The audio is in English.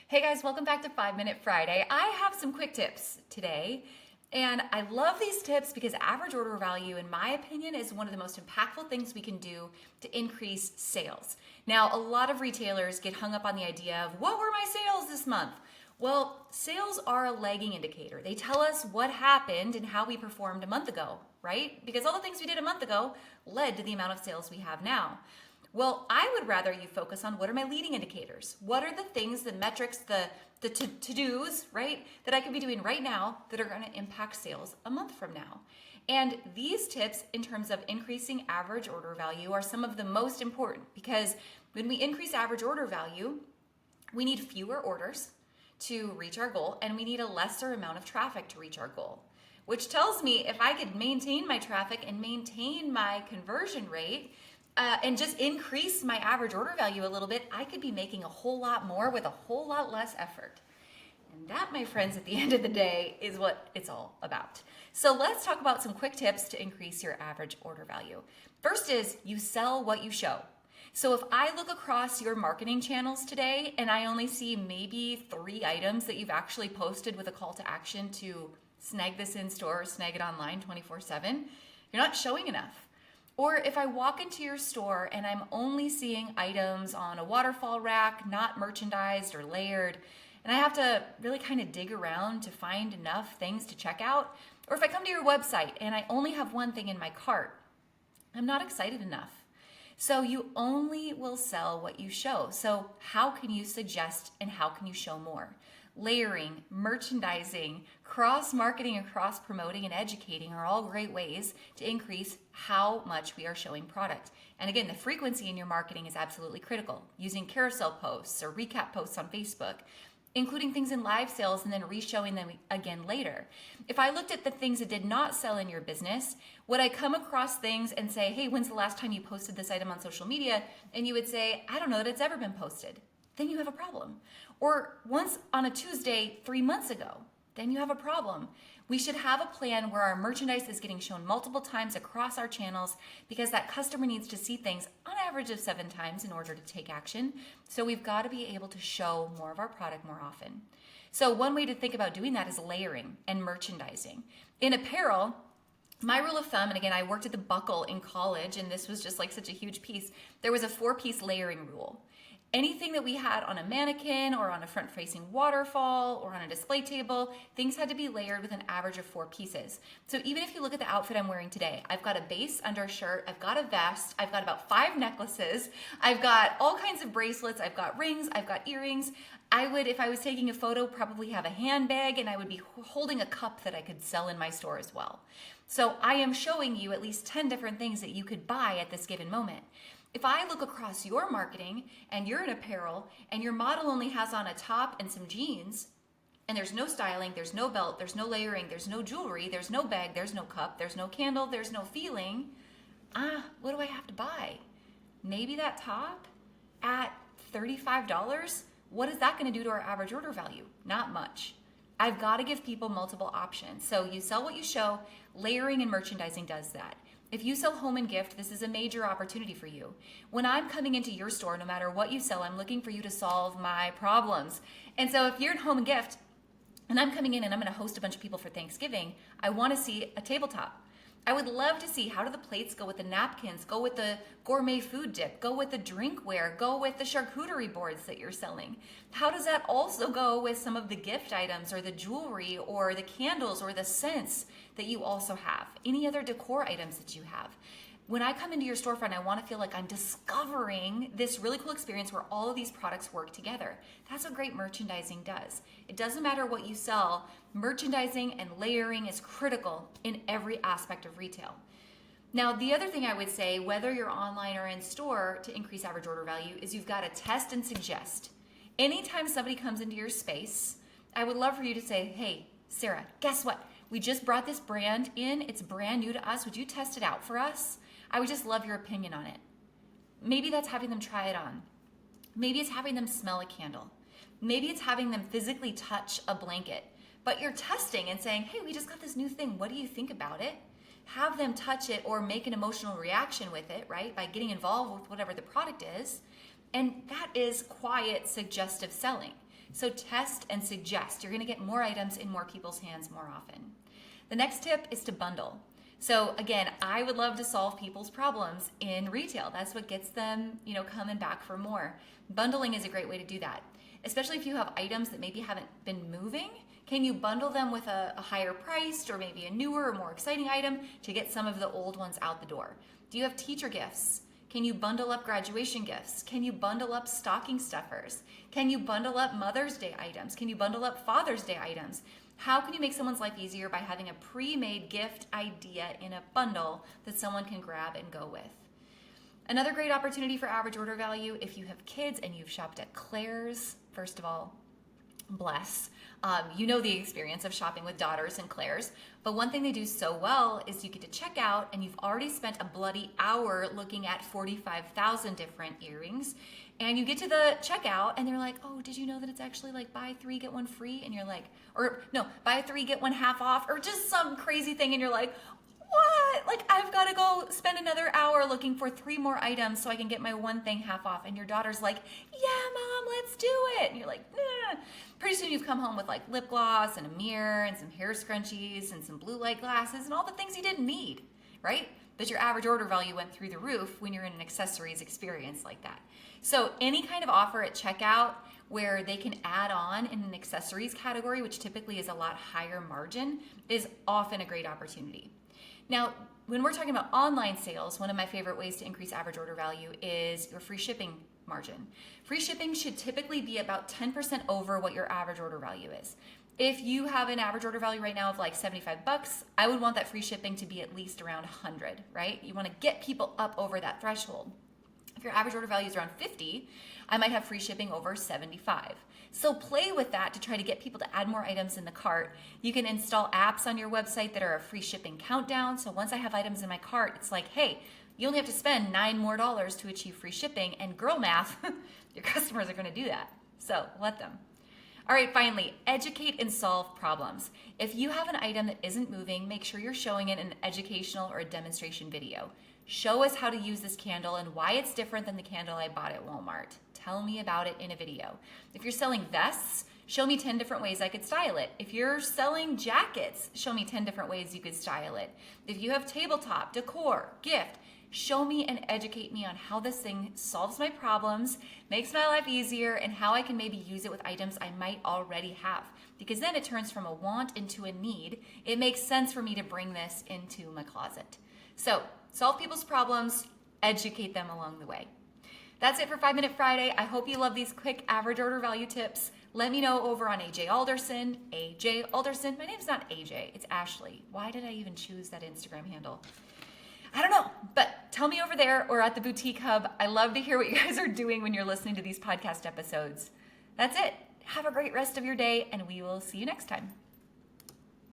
Hey guys, welcome back to 5 Minute Friday. I have some quick tips today, and I love these tips because average order value, in my opinion, is one of the most impactful things we can do to increase sales. Now, a lot of retailers get hung up on the idea of what were my sales this month? Well, sales are a lagging indicator. They tell us what happened and how we performed a month ago, right? Because all the things we did a month ago led to the amount of sales we have now. Well, I would rather you focus on what are my leading indicators? What are the things, the metrics, the to-dos, right, that I could be doing right now that are going to impact sales a month from now? And these tips in terms of increasing average order value are some of the most important because when we increase average order value, we need fewer orders to reach our goal and we need a lesser amount of traffic to reach our goal. Which tells me if I could maintain my traffic and maintain my conversion rate, and just increase my average order value a little bit, I could be making a whole lot more with a whole lot less effort. And that, my friends, at the end of the day, is what it's all about. So let's talk about some quick tips to increase your average order value. First is you sell what you show. So if I look across your marketing channels today and I only see maybe 3 items that you've actually posted with a call to action to snag this in store or snag it online 24/7, you're not showing enough. Or if I walk into your store and I'm only seeing items on a waterfall rack, not merchandised or layered, and I have to really kind of dig around to find enough things to check out, or if I come to your website and I only have one thing in my cart, I'm not excited enough. So you only will sell what you show. So how can you suggest and how can you show more? Layering, merchandising, cross-marketing and cross-promoting and educating are all great ways to increase how much we are showing product. And again, the frequency in your marketing is absolutely critical. Using carousel posts or recap posts on Facebook, including things in live sales and then re-showing them again later. If I looked at the things that did not sell in your business, would I come across things and say, hey, when's the last time you posted this item on social media? And you would say, I don't know that it's ever been posted. Then you have a problem. Or once on a Tuesday 3 months ago, then you have a problem. We should have a plan where our merchandise is getting shown multiple times across our channels because that customer needs to see things on average of 7 times in order to take action. So we've got to be able to show more of our product more often. So one way to think about doing that is layering and merchandising. In apparel, my rule of thumb, and again, I worked at the Buckle in college, and this was just like such a huge piece, there was a 4-piece layering rule. Anything that we had on a mannequin or on a front-facing waterfall or on a display table, things had to be layered with an average of 4 pieces. So even if you look at the outfit I'm wearing today, I've got a base undershirt, I've got a vest, I've got about 5 necklaces, I've got all kinds of bracelets, I've got rings, I've got earrings. I would, if I was taking a photo, probably have a handbag, and I would be holding a cup that I could sell in my store as well. So I am showing you at least 10 different things that you could buy at this given moment. If I look across your marketing and you're in apparel and your model only has on a top and some jeans and there's no styling, there's no belt, there's no layering, there's no jewelry, there's no bag, there's no cup, there's no candle, there's no feeling, what do I have to buy? Maybe that top at $35, what is that going to do to our average order value? Not much. I've got to give people multiple options. So you sell what you show, layering and merchandising does that. If you sell home and gift, this is a major opportunity for you. When I'm coming into your store, no matter what you sell, I'm looking for you to solve my problems. And so if you're in home and gift, and I'm coming in and I'm going to host a bunch of people for Thanksgiving, I want to see a tabletop. I would love to see how do the plates go with the napkins, go with the gourmet food dip, go with the drinkware, go with the charcuterie boards that you're selling. How does that also go with some of the gift items or the jewelry or the candles or the scents that you also have? Any other decor items that you have? When I come into your storefront, I want to feel like I'm discovering this really cool experience where all of these products work together. That's what great merchandising does. It doesn't matter what you sell, merchandising and layering is critical in every aspect of retail. Now, the other thing I would say, whether you're online or in store to increase average order value, is you've got to test and suggest. Anytime somebody comes into your space, I would love for you to say, hey, Sarah, guess what? We just brought this brand in. It's brand new to us. Would you test it out for us? I would just love your opinion on it. Maybe that's having them try it on. Maybe it's having them smell a candle. Maybe it's having them physically touch a blanket. But you're testing and saying, hey, we just got this new thing. What do you think about it? Have them touch it or make an emotional reaction with it, right? By getting involved with whatever the product is. And that is quiet, suggestive selling. So test and suggest. You're going to get more items in more people's hands more often. The next tip is to bundle. So again, I would love to solve people's problems in retail. That's what gets them, coming back for more. Bundling is a great way to do that, especially if you have items that maybe haven't been moving. Can you bundle them with a higher priced or maybe a newer or more exciting item to get some of the old ones out the door? Do you have teacher gifts? Can you bundle up graduation gifts? Can you bundle up stocking stuffers? Can you bundle up Mother's Day items? Can you bundle up Father's Day items? How can you make someone's life easier by having a pre-made gift idea in a bundle that someone can grab and go with? Another great opportunity for average order value, if you have kids and you've shopped at Claire's, first of all, bless. You know the experience of shopping with daughters and Claire's, but one thing they do so well is you get to check out and you've already spent a bloody hour looking at 45,000 different earrings, and you get to the checkout and they're like, oh, did you know that it's actually like buy 3 get 1 free? And you're like, or no, buy 3 get 1 half off, or just some crazy thing, and you're like, what? Like, I've got to go spend another hour looking for 3 more items so I can get my one thing half off. And your daughter's like, yeah, Mom, let's do it. And you're like, nah. Pretty soon you've come home with like lip gloss and a mirror and some hair scrunchies and some blue light glasses and all the things you didn't need, right? But your average order value went through the roof when you're in an accessories experience like that. So any kind of offer at checkout where they can add on in an accessories category, which typically is a lot higher margin, is often a great opportunity. Now, when we're talking about online sales, one of my favorite ways to increase average order value is your free shipping margin. Free shipping should typically be about 10% over what your average order value is. If you have an average order value right now of like $75, I would want that free shipping to be at least around 100, right? You want to get people up over that threshold. If your average order value is around 50, I might have free shipping over 75. So play with that to try to get people to add more items in the cart. You can install apps on your website that are a free shipping countdown. So once I have items in my cart, it's like, hey, you only have to spend $9 more to achieve free shipping. And girl math, your customers are going to do that. So let them. All right, finally, educate and solve problems. If you have an item that isn't moving, make sure you're showing it in an educational or a demonstration video. Show us how to use this candle and why it's different than the candle I bought at Walmart. Tell me about it in a video. If you're selling vests, show me 10 different ways I could style it. If you're selling jackets, show me 10 different ways you could style it. If you have tabletop, decor, gift, show me and educate me on how this thing solves my problems, makes my life easier, and how I can maybe use it with items I might already have. Because then it turns from a want into a need. It makes sense for me to bring this into my closet. So solve people's problems, educate them along the way. That's it for 5 Minute Friday. I hope you love these quick average order value tips. Let me know over on AJ Alderson. AJ Alderson. My name's not AJ, it's Ashley. Why did I even choose that Instagram handle? I don't know, but tell me over there or at the Boutique Hub. I love to hear what you guys are doing when you're listening to these podcast episodes. That's it. Have a great rest of your day, and we will see you next time.